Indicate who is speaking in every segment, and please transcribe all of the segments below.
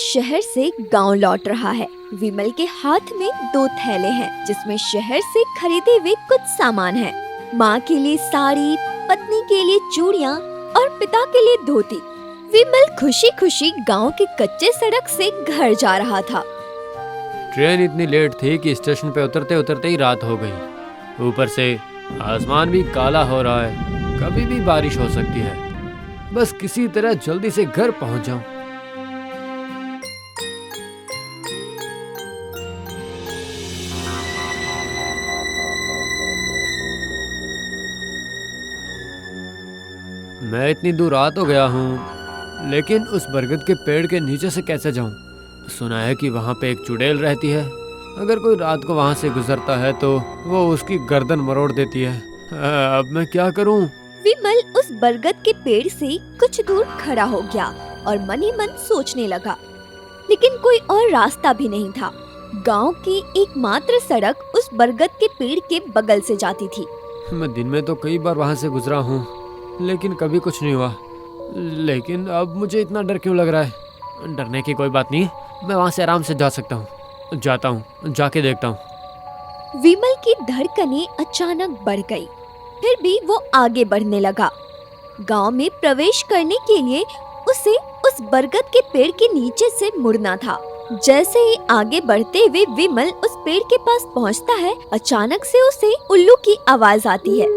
Speaker 1: शहर से गांव लौट रहा है। विमल के हाथ में 2 थैले हैं जिसमें शहर से खरीदे हुए कुछ सामान है। माँ के लिए साड़ी, पत्नी के लिए चूड़ियाँ और पिता के लिए धोती। विमल खुशी खुशी गांव के कच्चे सड़क से घर जा रहा था।
Speaker 2: ट्रेन इतनी लेट थी कि स्टेशन पे उतरते उतरते ही रात हो गई। ऊपर से आसमान भी काला हो रहा है, कभी भी बारिश हो सकती है। बस किसी तरह जल्दी से घर पहुंच जाऊं। मैं इतनी दूर आ तो गया हूँ, लेकिन उस बरगद के पेड़ के नीचे से कैसे जाऊँ? सुना है कि वहाँ पे एक चुड़ैल रहती है। अगर कोई रात को वहाँ से गुजरता है तो वो उसकी गर्दन मरोड़ देती है। अब मैं क्या करूँ?
Speaker 1: विमल उस बरगद के पेड़ से कुछ दूर खड़ा हो गया और मन ही मन सोचने लगा, लेकिन कोई और रास्ता भी नहीं था। गांव की एकमात्र सड़क उस बरगद के पेड़ के बगल से जाती थी।
Speaker 2: मैं दिन में तो कई बार वहाँ से गुजरा हूँ, लेकिन कभी कुछ नहीं हुआ। लेकिन अब मुझे इतना डर क्यों लग रहा है? डरने की कोई बात नहीं, मैं वहाँ से आराम से जा सकता हूँ। जाता हूँ, जाके देखता हूँ।
Speaker 1: विमल की धड़कनें अचानक बढ़ गई, फिर भी वो आगे बढ़ने लगा। गांव में प्रवेश करने के लिए उसे उस बरगद के पेड़ के नीचे से मुड़ना था। जैसे ही आगे बढ़ते हुए विमल उस पेड़ के पास पहुंचता है, अचानक से उसे उल्लू की आवाज आती है।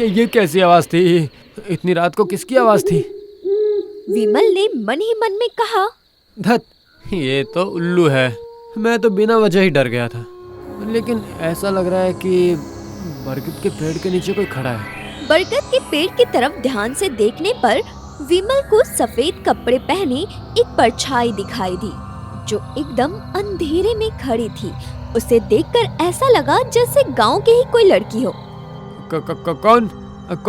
Speaker 2: ये कैसी आवाज थी? इतनी रात को किसकी आवाज थी?
Speaker 1: विमल ने मन ही मन में कहा,
Speaker 2: धत, ये तो उल्लू है। मैं तो बिना वजह ही डर गया था, लेकिन ऐसा लग रहा है कि बरगद के पेड़ के नीचे कोई खड़ा है।
Speaker 1: बरगद के पेड़ की तरफ ध्यान से देखने पर विमल को सफेद कपड़े पहने एक परछाई दिखाई दी, जो एकदम अंधेरे में खड़ी थी। उसे देखकर ऐसा लगा जैसे गांव की ही कोई लड़की हो।
Speaker 2: कौन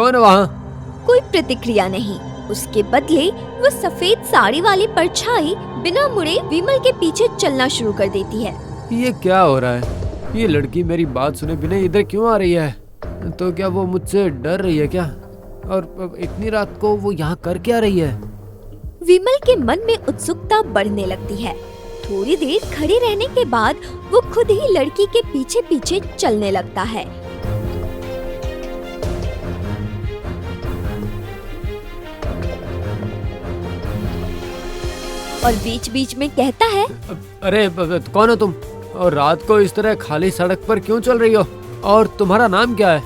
Speaker 2: है वहाँ?
Speaker 1: कोई प्रतिक्रिया नहीं। उसके बदले वो सफेद साड़ी वाली परछाई बिना मुड़े विमल के पीछे चलना शुरू कर देती है।
Speaker 2: ये क्या हो रहा है? ये लड़की मेरी बात सुने बिना इधर क्यों आ रही है? तो क्या वो मुझसे डर रही है क्या? और इतनी रात को वो यहाँ कर क्या रही है?
Speaker 1: विमल के मन में उत्सुकता बढ़ने लगती है। थोड़ी देर खड़े रहने के बाद वो खुद ही लड़की के पीछे पीछे चलने लगता है। और बीच बीच में कहता है,
Speaker 2: अरे कौन हो तुम? और रात को इस तरह खाली सड़क पर क्यों चल रही हो? और तुम्हारा नाम क्या है?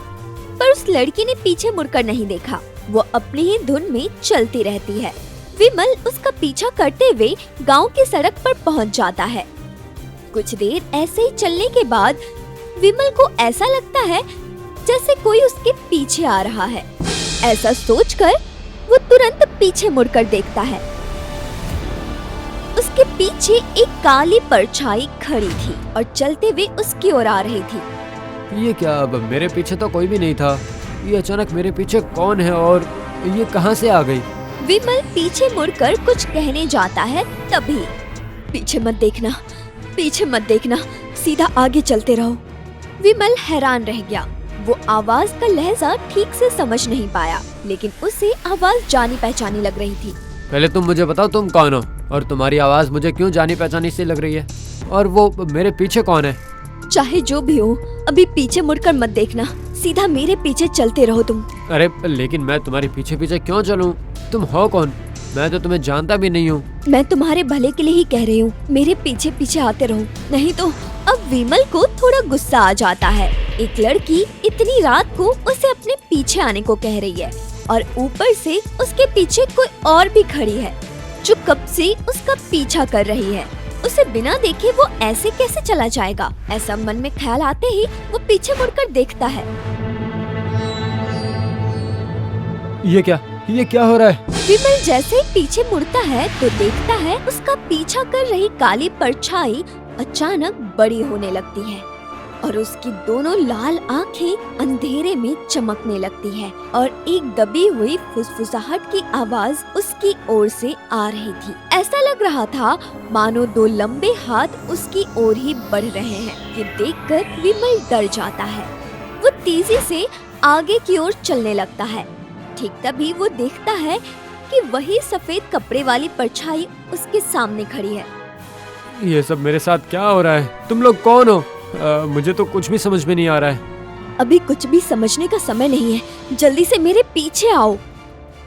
Speaker 1: पर उस लड़की ने पीछे मुड़कर नहीं देखा। वो अपनी ही धुन में चलती रहती है। विमल उसका पीछा करते हुए गांव की सड़क पर पहुंच जाता है। कुछ देर ऐसे ही चलने के बाद विमल को ऐसा लगता है जैसे कोई उसके पीछे आ रहा है। ऐसा सोचकर वो तुरंत पीछे मुड़कर देखता है। उसके पीछे एक काली परछाई खड़ी थी और चलते हुए उसकी ओर आ रही थी।
Speaker 2: ये क्या? अब मेरे पीछे तो कोई भी नहीं था। ये अचानक मेरे पीछे कौन है और ये कहां से आ गई?
Speaker 1: विमल पीछे मुड़कर कुछ कहने जाता है, तभी पीछे मत देखना, सीधा आगे चलते रहो। विमल हैरान रह गया। वो आवाज का लहजा ठीक से समझ नहीं पाया, लेकिन उसे आवाज जानी पहचानी लग रही थी।
Speaker 2: पहले तुम मुझे बताओ तुम कौन हो और तुम्हारी आवाज मुझे क्यों जानी पहचानी सी लग रही है? और वो मेरे पीछे कौन है?
Speaker 1: चाहे जो भी हो, अभी पीछे मुड़कर मत देखना, सीधा मेरे पीछे चलते रहो तुम।
Speaker 2: अरे लेकिन मैं तुम्हारे पीछे पीछे क्यों चलूं? तुम हो कौन? मैं तो तुम्हें जानता भी नहीं हूँ।
Speaker 1: मैं तुम्हारे भले के लिए ही कह रही हूँ, मेरे पीछे पीछे आते रहो, नहीं तो। अब विमल को थोड़ा गुस्सा आ जाता है। एक लड़की इतनी रात को उसे अपने पीछे आने को कह रही है और ऊपर से उसके पीछे कोई और भी खड़ी है जो कब से उसका पीछा कर रही है। उसे बिना देखे वो ऐसे कैसे चला जाएगा? ऐसा मन में ख्याल आते ही वो पीछे मुड़कर देखता है।
Speaker 2: ये क्या हो रहा है?
Speaker 1: विमल जैसे ही पीछे मुड़ता है तो देखता है उसका पीछा कर रही काली परछाई अचानक बड़ी होने लगती है और उसकी दोनों लाल आंखें अंधेरे में चमकने लगती है और एक दबी हुई फुसफुसाहट की आवाज उसकी ओर से आ रही थी। ऐसा लग रहा था मानो 2 लंबे हाथ उसकी ओर ही बढ़ रहे हैं। ये देखकर विमल डर जाता है। वो तेजी से आगे की ओर चलने लगता है। ठीक तभी वो देखता है कि वही सफेद कपड़े वाली परछाई उसके सामने खड़ी है।
Speaker 2: ये सब मेरे साथ क्या हो रहा है? तुम लोग कौन हो? मुझे तो कुछ भी समझ में नहीं आ रहा है।
Speaker 1: अभी कुछ भी समझने का समय नहीं है, जल्दी से मेरे पीछे आओ।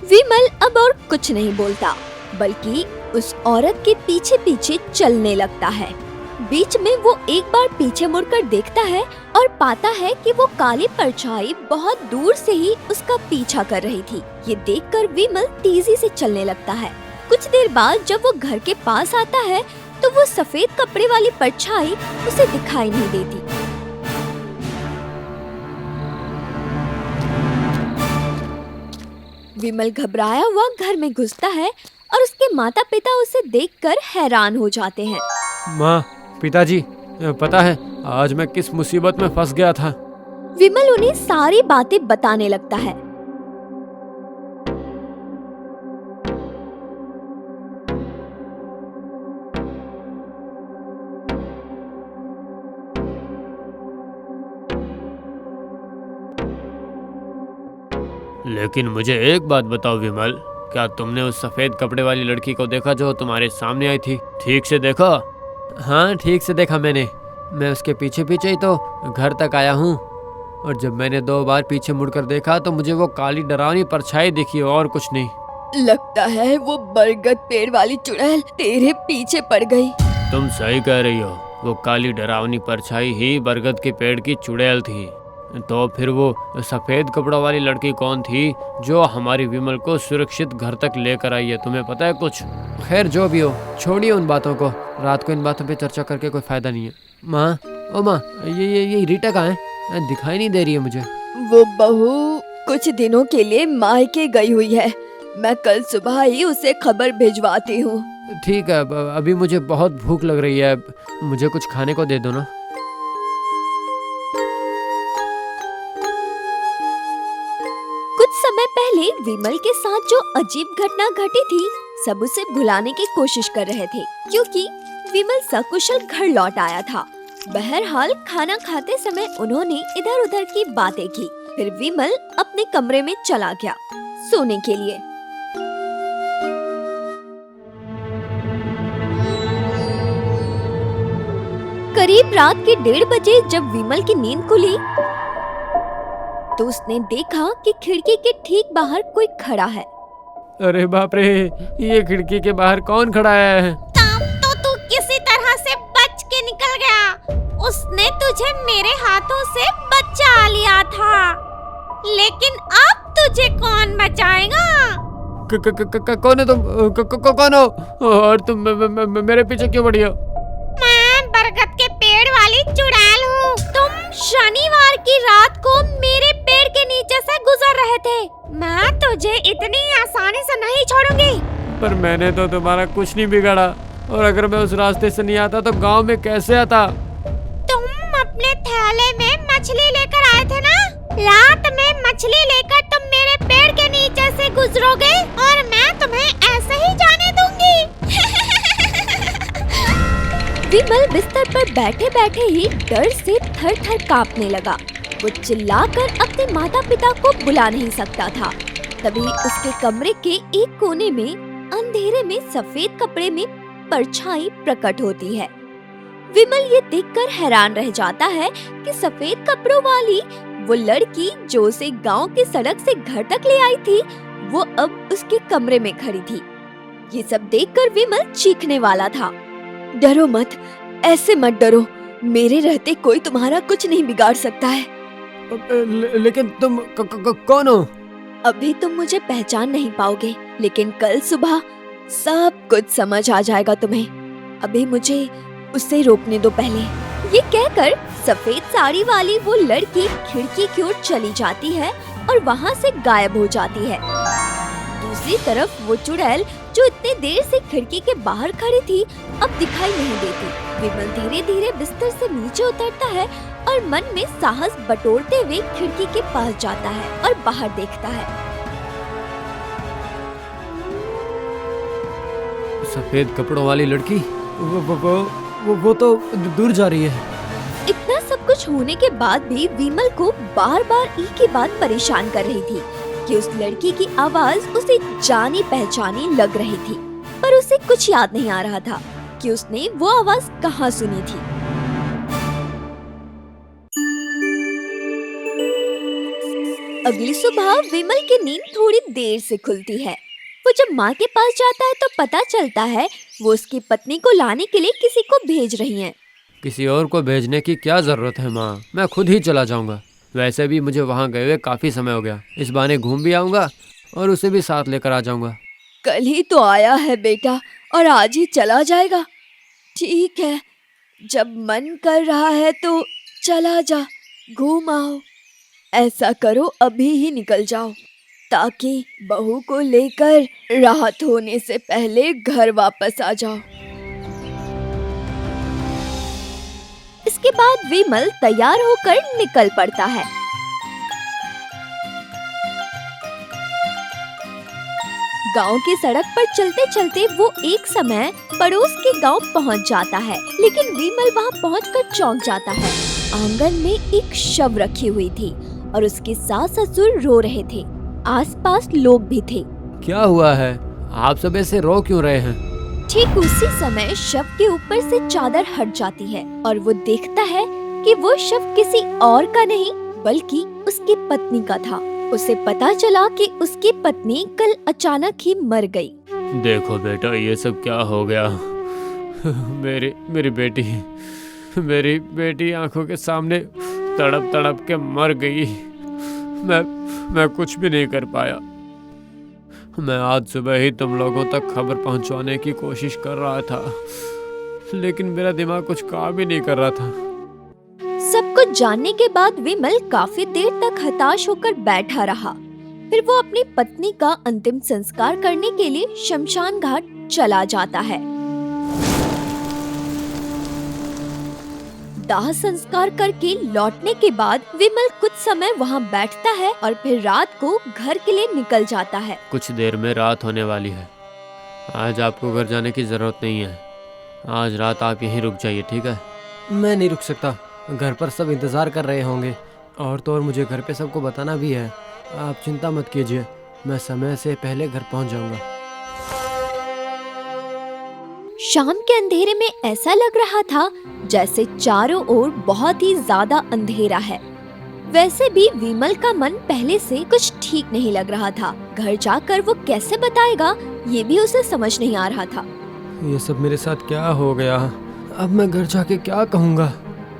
Speaker 1: विमल अब और कुछ नहीं बोलता, बल्कि उस औरत के पीछे पीछे चलने लगता है। बीच में वो एक बार पीछे मुड़कर देखता है और पाता है कि वो काली परछाई बहुत दूर से ही उसका पीछा कर रही थी। ये देखकर विमल तेजी से चलने लगता है। कुछ देर बाद जब वो घर के पास आता है तो वो सफेद कपड़े वाली परछाई उसे दिखाई नहीं देती। विमल घबराया हुआ घर में घुसता है और उसके माता पिता उसे देखकर हैरान हो जाते हैं।
Speaker 2: माँ, पिताजी, पता है आज मैं किस मुसीबत में फंस गया था?
Speaker 1: विमल उन्हें सारी बातें बताने लगता है।
Speaker 2: लेकिन मुझे एक बात बताओ विमल, क्या तुमने उस सफेद कपड़े वाली लड़की को देखा जो तुम्हारे सामने आई थी? ठीक से देखा? हाँ, ठीक से देखा मैंने। मैं उसके पीछे पीछे ही तो घर तक आया हूँ, और जब मैंने 2 बार पीछे मुड़कर देखा तो मुझे वो काली डरावनी परछाई दिखी और कुछ नहीं।
Speaker 1: लगता है वो बरगद पेड़ वाली चुड़ैल तेरे पीछे पड़ गई।
Speaker 2: तुम सही कह रही हो, वो काली डरावनी परछाई ही बरगद के पेड़ की चुड़ैल थी। तो फिर वो सफेद कपड़ों वाली लड़की कौन थी जो हमारी विमल को सुरक्षित घर तक लेकर आई है? तुम्हें पता है कुछ? खैर जो भी हो, छोड़िए उन बातों को। रात को इन बातों पे चर्चा करके कोई फायदा नहीं है। माँ, ओ माँ, ये रीटा कहाँ है? दिखाई नहीं दे रही है मुझे।
Speaker 1: वो बहू कुछ दिनों के लिए मायके गई हुई है। मैं कल सुबह ही उसे खबर भिजवाती हूँ।
Speaker 2: ठीक है, अभी मुझे बहुत भूख लग रही है, मुझे कुछ खाने को दे दो ना।
Speaker 1: कुछ समय पहले विमल के साथ जो अजीब घटना घटी थी, सब उसे भुलाने की कोशिश कर रहे थे, क्योंकि विमल सकुशल घर लौट आया था। बहरहाल खाना खाते समय उन्होंने इधर उधर की बातें की। फिर विमल अपने कमरे में चला गया सोने के लिए। करीब रात के 1:30 बजे जब विमल की नींद खुली तो उसने देखा कि खिड़की के ठीक बाहर कोई खड़ा है।
Speaker 2: अरे बाप रे, ये खिड़की के बाहर कौन खड़ा है?
Speaker 3: तो तू किसी तरह से बच के निकल गया। उसने तुझे मेरे हाथों से बचा लिया था, लेकिन अब तुझे कौन बचाएगा?
Speaker 2: कौन है तुम? कौन हो? और तुम मेरे पीछे क्यों पड़ी हो?
Speaker 3: मैं बरगद के पेड़ वाली चुड़ैल हूँ। तुम शनिवार की रात को मेरे पेड़ के नीचे से गुजर रहे थे। मैं तुझे इतनी आसानी से नहीं छोड़ूंगी।
Speaker 2: पर मैंने तो तुम्हारा कुछ नहीं बिगाड़ा, और अगर मैं उस रास्ते से नहीं आता तो गांव में कैसे आता?
Speaker 3: तुम अपने थैले में मछली लेकर आए थे ना? रात में मछली लेकर तुम मेरे पेड़ के नीचे से गुजरोगे और मैं तुम्हें ऐसे ही जाने दूंगी।
Speaker 1: विमल बिस्तर पर बैठे बैठे ही डर से थर-थर कांपने लगा। वो चिल्लाकर अपने माता पिता को बुला नहीं सकता था। तभी उसके कमरे के एक कोने में अंधेरे में सफेद कपड़े में परछाई प्रकट होती है। विमल ये देखकर हैरान रह जाता है कि सफेद कपड़ों वाली वो लड़की जो उसे गांव की सड़क से घर तक ले आई थी, वो अब उसके कमरे में खड़ी थी। ये सब देखकर विमल चीखने वाला था। डरो मत, ऐसे मत डरो, मेरे रहते कोई तुम्हारा कुछ नहीं बिगाड़ सकता है।
Speaker 2: लेकिन तुम कौन हो?
Speaker 1: अभी तुम मुझे पहचान नहीं पाओगे, लेकिन कल सुबह सब कुछ समझ आ जाएगा तुम्हें। अभी मुझे उसे रोकने दो पहले। ये कहकर सफेद साड़ी वाली वो लड़की खिड़की की ओर चली जाती है और वहाँ से गायब हो जाती है। दूसरी तरफ वो चुड़ैल जो इतने देर से खिड़की के बाहर खड़ी थी, अब दिखाई नहीं देती। विमल धीरे धीरे बिस्तर से नीचे उतरता है और मन में साहस बटोरते हुए खिड़की के पास जाता है और बाहर देखता है।
Speaker 2: सफेद कपड़ों वाली लड़की वो तो दूर जा रही है।
Speaker 1: इतना सब कुछ होने के बाद भी विमल को बार बार एक ही बात परेशान कर रही थी। कि उस लड़की की आवाज उसे जानी पहचानी लग रही थी, पर उसे कुछ याद नहीं आ रहा था कि उसने वो आवाज कहाँ सुनी थी। अगली सुबह विमल की नींद थोड़ी देर से खुलती है। वो जब माँ के पास जाता है तो पता चलता है वो उसकी पत्नी को लाने के लिए किसी को भेज रही हैं।
Speaker 2: किसी और को भेजने की क्या ज़रूरत है माँ, मैं खुद ही चला जाऊँगा। वैसे भी मुझे वहाँ गए हुए काफ़ी समय हो गया, इस बहाने घूम भी आऊँगा और उसे भी साथ लेकर आ जाऊँगा।
Speaker 1: कल ही तो आया है बेटा और आज ही चला जाएगा। ठीक है, जब मन कर रहा है तो चला जा, घूम आओ। ऐसा करो अभी ही निकल जाओ ताकि बहू को लेकर रात होने से पहले घर वापस आ जाओ। इसके बाद विमल तैयार होकर निकल पड़ता है। गांव की सड़क पर चलते चलते वो एक समय पड़ोस के गांव पहुंच जाता है, लेकिन विमल वहां पहुंचकर चौंक जाता है। आंगन में एक शव रखी हुई थी और उसके सास ससुर रो रहे थे। आसपास लोग भी थे।
Speaker 2: क्या हुआ है, आप सब ऐसे रो क्यों रहे हैं?
Speaker 1: ठीक उसी समय शव के ऊपर से चादर हट जाती है और वो देखता है कि वो शव किसी और का नहीं बल्कि उसकी पत्नी का था। उसे पता चला कि उसकी पत्नी कल अचानक ही मर गई।
Speaker 2: देखो बेटा, ये सब क्या हो गया? मेरी बेटी आंखों के सामने तड़प तड़प के मर गई। मैं कुछ भी नहीं कर पाया। मैं आज सुबह ही तुम लोगों तक खबर पहुंचवाने की कोशिश कर रहा था, लेकिन मेरा दिमाग कुछ काम ही नहीं कर रहा था।
Speaker 1: सब कुछ जानने के बाद विमल काफी देर तक हताश होकर बैठा रहा। फिर वो अपनी पत्नी का अंतिम संस्कार करने के लिए शमशान घाट चला जाता है। दाह संस्कार करके लौटने के बाद विमल कुछ समय वहाँ बैठता है और फिर रात को घर के लिए निकल जाता है।
Speaker 2: कुछ देर में रात होने वाली है। आज आपको घर जाने की जरूरत नहीं है। आज रात आप यहीं रुक जाइए, ठीक है? मैं नहीं रुक सकता, घर पर सब इंतज़ार कर रहे होंगे और तो और मुझे घर पे सबको बताना भी है। आप चिंता मत कीजिए, मैं समय से पहले घर पहुंच जाऊंगा।
Speaker 1: शाम के अंधेरे में ऐसा लग रहा था जैसे चारों ओर बहुत ही ज्यादा अंधेरा है। वैसे भी विमल का मन पहले से कुछ ठीक नहीं लग रहा था। घर जाकर वो कैसे बताएगा ये भी उसे समझ नहीं आ रहा था।
Speaker 2: ये सब मेरे साथ क्या हो गया? अब मैं घर जाके क्या कहूँगा?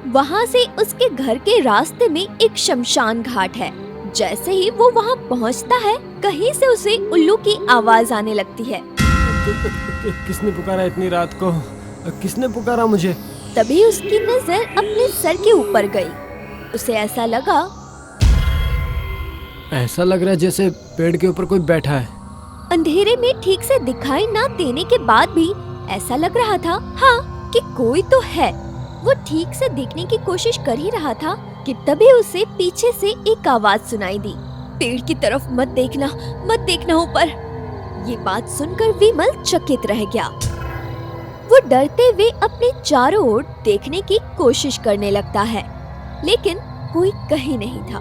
Speaker 1: वहाँ से उसके घर के रास्ते में एक शमशान घाट है। जैसे ही वो वहाँ पहुँचता है, कहीं से उसे उल्लू की आवाज आने लगती है।
Speaker 2: किसने पुकारा इतनी रात को? किसने पुकारा मुझे?
Speaker 1: तभी उसकी नजर अपने सर के ऊपर गई। उसे ऐसा लग
Speaker 2: रहा है जैसे पेड़ के ऊपर कोई बैठा है।
Speaker 1: अंधेरे में ठीक से दिखाई ना देने के बाद भी ऐसा लग रहा था हाँ कि कोई तो है। वो ठीक से देखने की कोशिश कर ही रहा था कि तभी उसे पीछे से एक आवाज सुनाई दी। पेड़ की तरफ मत देखना ऊपर। ये बात सुनकर विमल चकित रह गया। वो डरते हुए अपने चारों ओर देखने की कोशिश करने लगता है, लेकिन कोई कहीं नहीं था।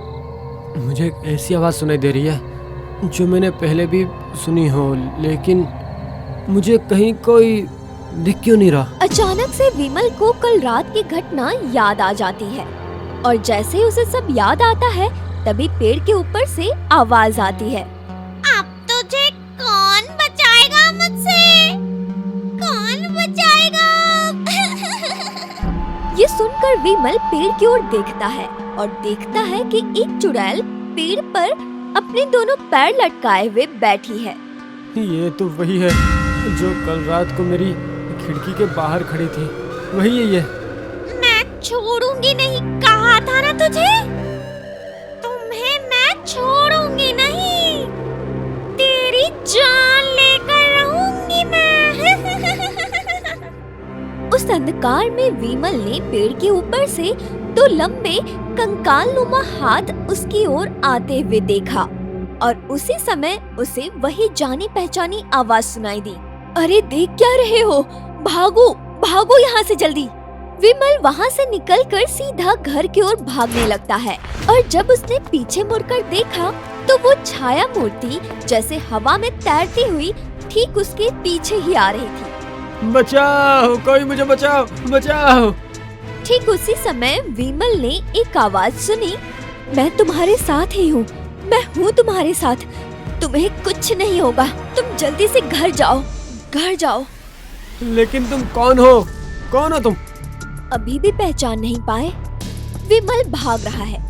Speaker 2: मुझे एक ऐसी आवाज सुनाई दे रही है जो मैंने पहले भी सुनी हो, लेकिन मुझे कहीं कोई दिख क्यों नहीं रहा?
Speaker 1: अचानक से विमल को कल रात की घटना याद आ जाती है और जैसे ही उसे सब याद आता है तभी पेड़ के ऊपर से आवाज आती है।
Speaker 3: अब तुझे कौन बचाएगा मुझसे? कौन बचाएगा?
Speaker 1: ये सुनकर विमल पेड़ की ओर देखता है और देखता है कि एक चुड़ैल पेड़ पर अपने दोनों पैर लटकाए हुए बैठी है।
Speaker 2: ये तो वही है जो कल रात को मेरी खिड़की के बाहर खड़ी थी। वही है ये।
Speaker 3: मैं छोड़ूंगी नहीं, कहा था ना तुझे। तुम्हें मैं छोड़ूंगी नहीं, तेरी जान लेकर रहूंगी मैं।
Speaker 1: उस अंधकार में विमल ने पेड़ के ऊपर से दो लंबे कंकालनुमा हाथ उसकी ओर आते हुए देखा और उसी समय उसे वही जानी पहचानी आवाज सुनाई दी। अरे देख क्या रहे हो, भागो यहाँ से जल्दी। विमल वहाँ से निकलकर सीधा घर की ओर भागने लगता है और जब उसने पीछे मुड़कर देखा तो वो छाया मूर्ति जैसे हवा में तैरती हुई ठीक उसके पीछे ही आ रही थी।
Speaker 2: बचाओ, कोई मुझे बचाओ, बचाओ।
Speaker 1: ठीक उसी समय विमल ने एक आवाज सुनी, मैं तुम्हारे साथ ही हूँ, मैं हूँ तुम्हारे साथ, तुम्हें कुछ नहीं होगा, तुम जल्दी से घर जाओ, घर जाओ।
Speaker 2: लेकिन तुम कौन हो? कौन हो तुम?
Speaker 1: अभी भी पहचान नहीं पाए? विमल भाग रहा है।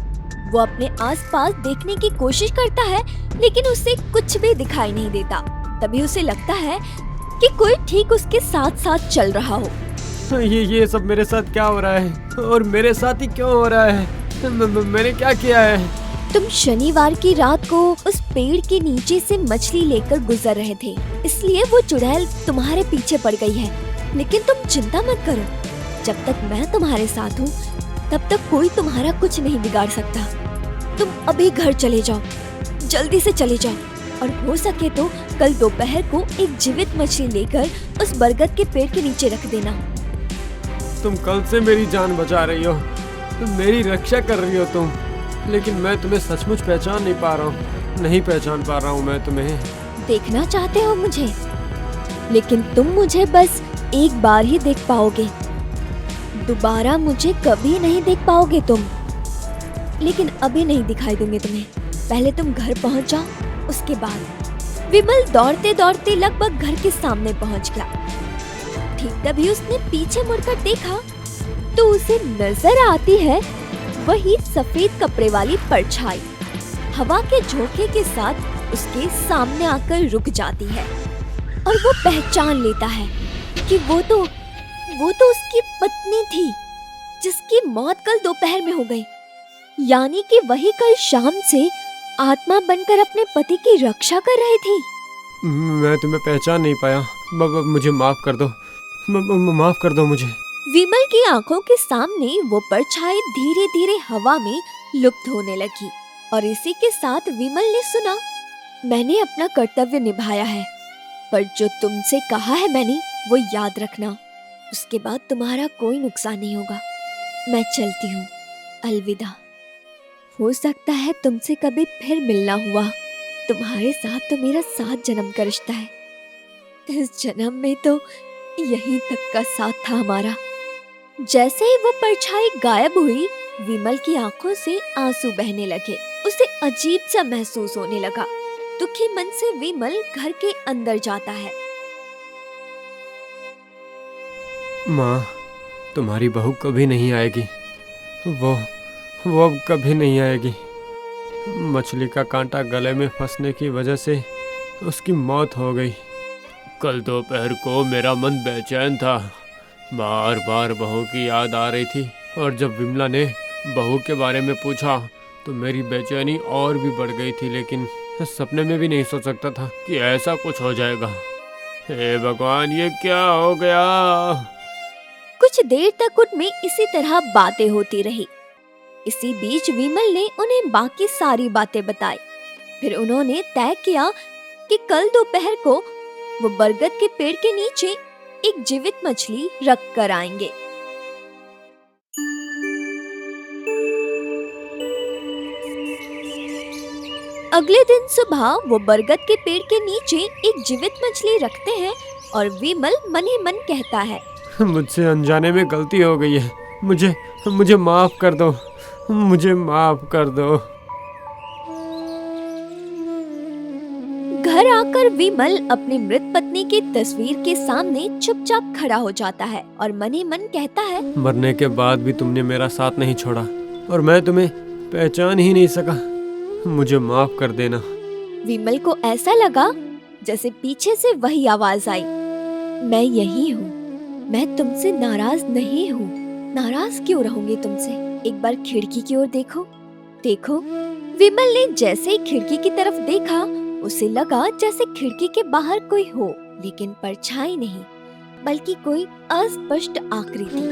Speaker 1: वो अपने आसपास देखने की कोशिश करता है, लेकिन उसे कुछ भी दिखाई नहीं देता। तभी उसे लगता है कि कोई ठीक उसके साथ साथ चल रहा हो।
Speaker 2: ये सब मेरे साथ क्या हो रहा है? और मेरे साथ ही क्यों हो रहा है? मैंने क्या किया है?
Speaker 1: तुम शनिवार की रात को उस पेड़ के नीचे से मछली लेकर गुजर रहे थे, इसलिए वो चुड़ैल तुम्हारे पीछे पड़ गई है। लेकिन तुम चिंता मत करो, जब तक मैं तुम्हारे साथ हूँ तब तक कोई तुम्हारा कुछ नहीं बिगाड़ सकता। तुम अभी घर चले जाओ, जल्दी से चले जाओ, और हो सके तो कल दोपहर को एक जीवित मछली लेकर उस बरगद के पेड़ के नीचे रख देना।
Speaker 2: तुम कल से मेरी जान बचा रही हो, तुम मेरी रक्षा कर रही हो तुम, लेकिन मैं तुम्हें सचमुच पहचान नहीं पा रहा हूँ, नहीं पहचान पा रहा हूँ मैं तुम्हें।
Speaker 1: देखना चाहते हो मुझे, लेकिन तुम मुझे बस एक बार ही देख पाओगे, दोबारा मुझे कभी नहीं देख पाओगे तुम। लेकिन अभी नहीं दिखाई दूंगी तुम्हें, पहले तुम घर पहुंच जाओ, उसके बाद। विमल दौड़ते दौड़ते लगभग घर के सामने पहुंच गया। ठीक तभी उसने पीछे मुड़कर देखा तो उसे नजर आती है वही सफेद कपड़े वाली परछाई। हवा के झोंके के साथ उसके सामने आकर रुक जाती है और वो पहचान लेता है कि वो तो उसकी पत्नी थी, जिसकी मौत कल दोपहर में हो गई। यानी कि वही कल शाम से आत्मा बनकर अपने पति की रक्षा कर रही थी।
Speaker 2: मैं तुम्हें पहचान नहीं पाया, मुझे माफ कर दो, माफ कर दो मुझे।
Speaker 1: विमल की आंखों के सामने वो परछाई धीरे धीरे हवा में लुप्त होने लगी और इसी के साथ विमल ने सुना, मैंने अपना कर्तव्य निभाया है, पर जो तुमसे कहा है मैंने वो याद रखना, उसके बाद तुम्हारा कोई नुकसान नहीं होगा। मैं चलती हूँ, अलविदा। हो सकता है तुमसे कभी फिर मिलना हुआ, तुम्हारे साथ तो मेरा 7 जन्म का रिश्ता है, इस जन्म में तो यहीं तक का साथ था हमारा। जैसे ही वो परछाई गायब हुई, विमल की आंखों से आंसू बहने लगे। उसे अजीब सा महसूस होने लगा। दुखी मन से विमल घर के अंदर जाता है।
Speaker 2: माँ, तुम्हारी बहू कभी नहीं आएगी, वो अब कभी नहीं आएगी। मछली का कांटा गले में फंसने की वजह से उसकी मौत हो गई। कल दोपहर को मेरा मन बेचैन था, बार बार बहू की याद आ रही थी, और जब विमला ने बहू के बारे में पूछा तो मेरी बेचैनी और भी बढ़ गई थी, लेकिन सपने में भी नहीं सोच सकता था कि ऐसा कुछ हो जाएगा। हे भगवान, ये क्या हो गया?
Speaker 1: कुछ देर तक उनमें इसी तरह बातें होती रही। इसी बीच विमल ने उन्हें बाकी सारी बातें बताई। फिर उन्होंने तय किया कि कल दोपहर को वो बरगद के पेड़ के नीचे एक जीवित मछली रख कर आएंगे। अगले दिन सुबह वो बरगद के पेड़ के नीचे एक जीवित मछली रखते हैं और विमल मन ही मन कहता है,
Speaker 2: मुझसे अनजाने में गलती हो गई है, मुझे माफ कर दो, मुझे माफ कर दो।
Speaker 1: घर आकर विमल अपनी मृत पत्नी की तस्वीर के सामने चुपचाप खड़ा हो जाता है और मन ही मन कहता है,
Speaker 2: मरने के बाद भी तुमने मेरा साथ नहीं छोड़ा और मैं तुम्हें पहचान ही नहीं सका, मुझे माफ कर देना।
Speaker 1: विमल को ऐसा लगा जैसे पीछे से वही आवाज आई, मैं यही हूँ, मैं तुमसे नाराज नहीं हूँ। नाराज क्यों रहूंगी तुमसे? एक बार खिड़की की ओर देखो, देखो। विमल ने जैसे ही खिड़की की तरफ देखा, उसे लगा जैसे खिड़की के बाहर कोई हो, लेकिन परछाई नहीं, बल्कि कोई अस्पष्ट आकृति।